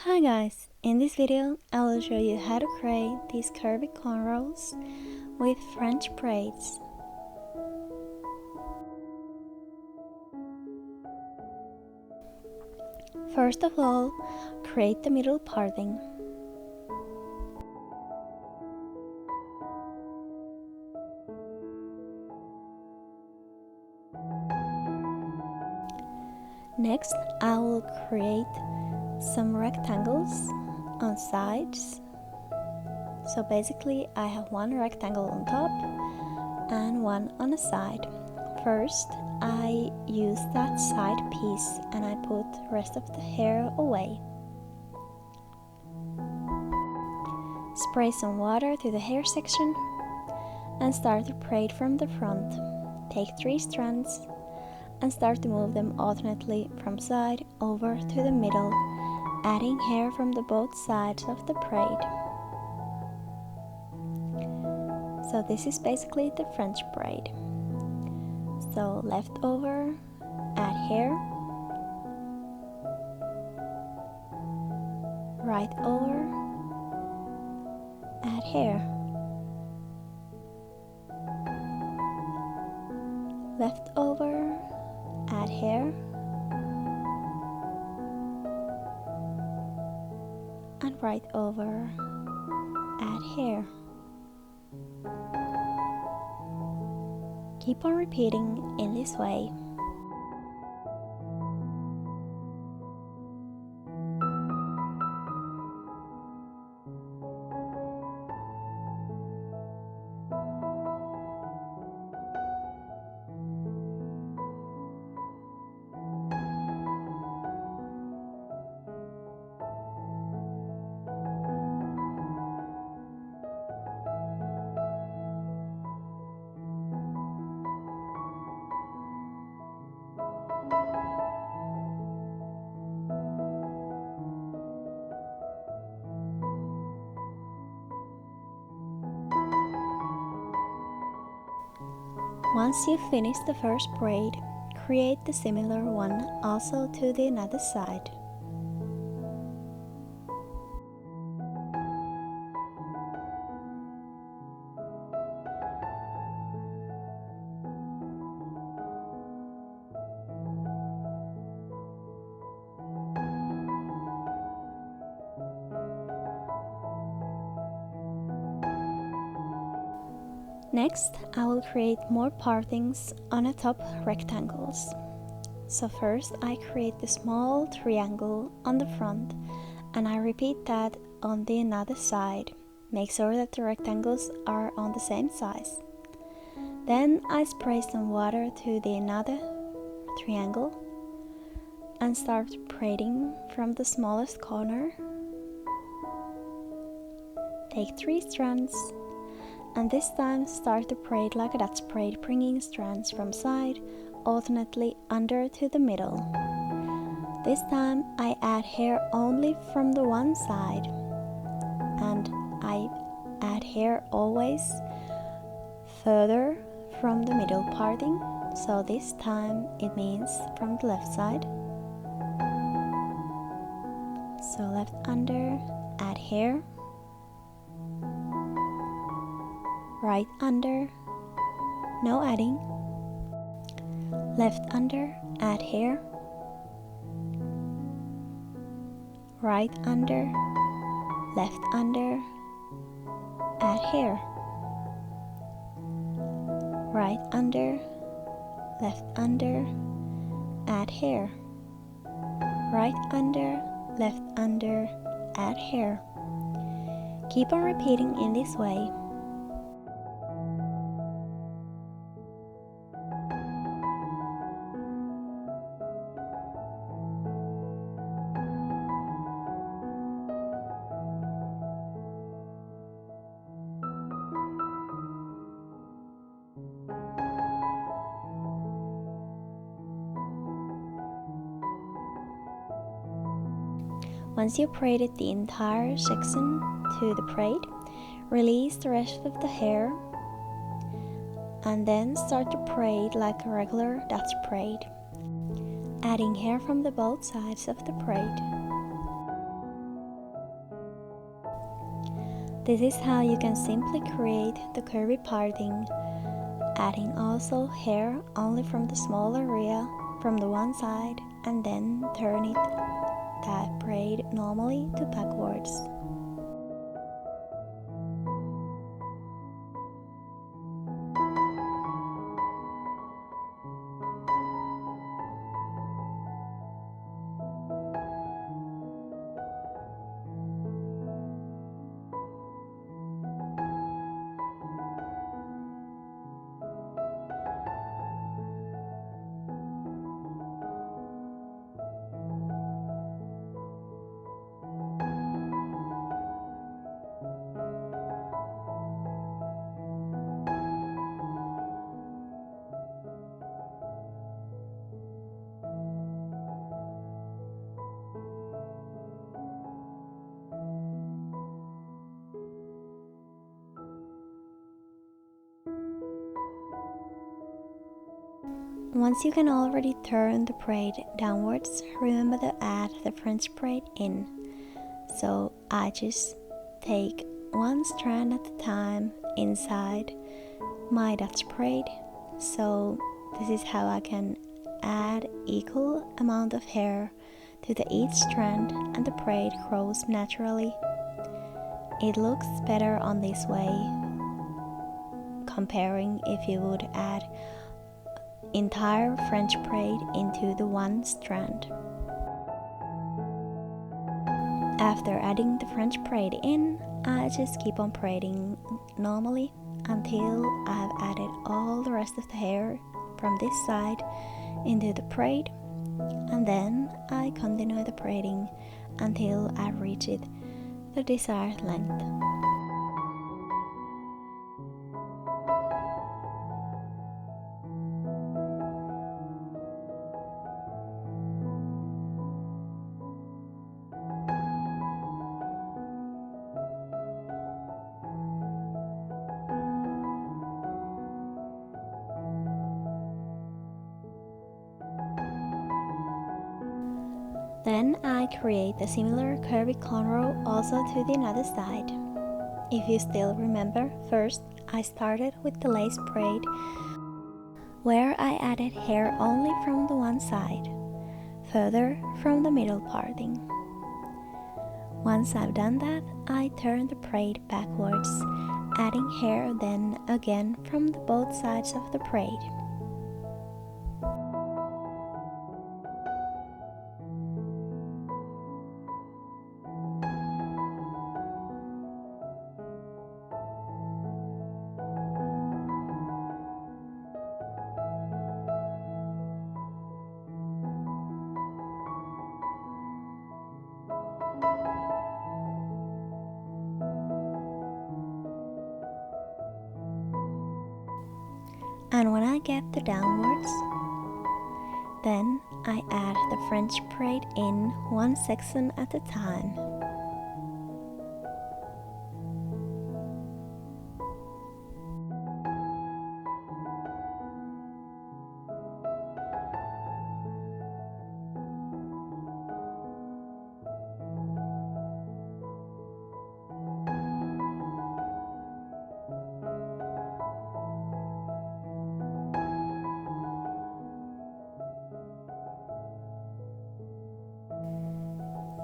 Hi guys, in this video I will show you how to create these curvy cornrows with French braids. First of all, create the middle parting. Next, I will create some rectangles on sides. So basically I have one rectangle on top and one on the side. First I use that side piece and I put the rest of the hair away. Spray some water to the hair section and start to braid from the front. Take 3 strands and start to move them alternately from side over to the middle, adding hair from the both sides of the braid. So this is basically the French braid. So left over, add hair, right over, add hair, left over, add hair, and right over, add hair. Keep on repeating in this way. Once you finish the first braid, create the similar one also to the other side. Next, I will create more partings on the top rectangles. So first I create the small triangle on the front and I repeat that on the other side. Make sure that the rectangles are on the same size. Then I spray some water to the another triangle and start braiding from the smallest corner. Take 3 strands. And this time start to braid like that braid, bringing strands from side alternately under to the middle. This time I add hair only from the one side and I add hair always further from the middle parting. So this time it means from the left side. So left under, add hair, right under, no adding, left under, add hair, right under, left under, add hair, right under, left under, add hair, right under, left under, add hair. Keep on repeating in this way. Once you braided the entire section to the braid, release the rest of the hair and then start to braid like a regular Dutch braid, adding hair from the both sides of the braid. This is how you can simply create the curvy parting, adding also hair only from the small area from the one side, and then turn it that braid normally to backwards. Once you can already turn the braid downwards, remember to add the French braid in. So I just take one strand at a time inside my Dutch braid. So this is how I can add equal amount of hair to each strand, and the braid grows naturally. It looks better on this way comparing if you would add entire French braid into the one strand. After adding the French braid in, I just keep on braiding normally until I've added all the rest of the hair from this side into the braid, and then I continue the braiding until I reach it the desired length. Then I create a similar curvy cornrow also to the other side. If you still remember, first I started with the lace braid, where I added hair only from the one side, further from the middle parting. Once I've done that, I turn the braid backwards, adding hair then again from both sides of the braid. And when I get the downwards, then I add the French braid in one section at a time.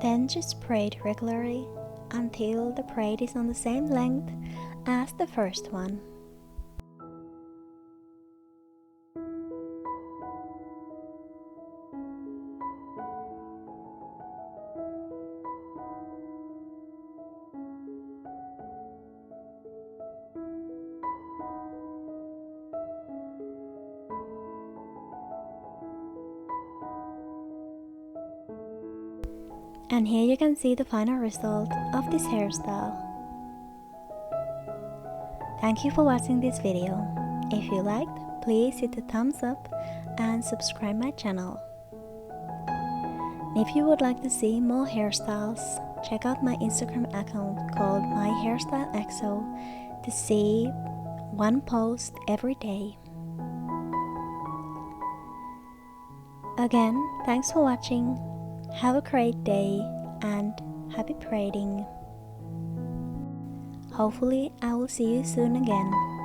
Then just braid regularly until the braid is on the same length as the first one. And here you can see the final result of this hairstyle. Thank you for watching this video. If you liked, please hit the thumbs up and subscribe my channel. And if you would like to see more hairstyles, check out my Instagram account called myhairstyleexo to see one post every day. Again, thanks for watching. Have a great day and happy braiding. Hopefully I will see you soon again.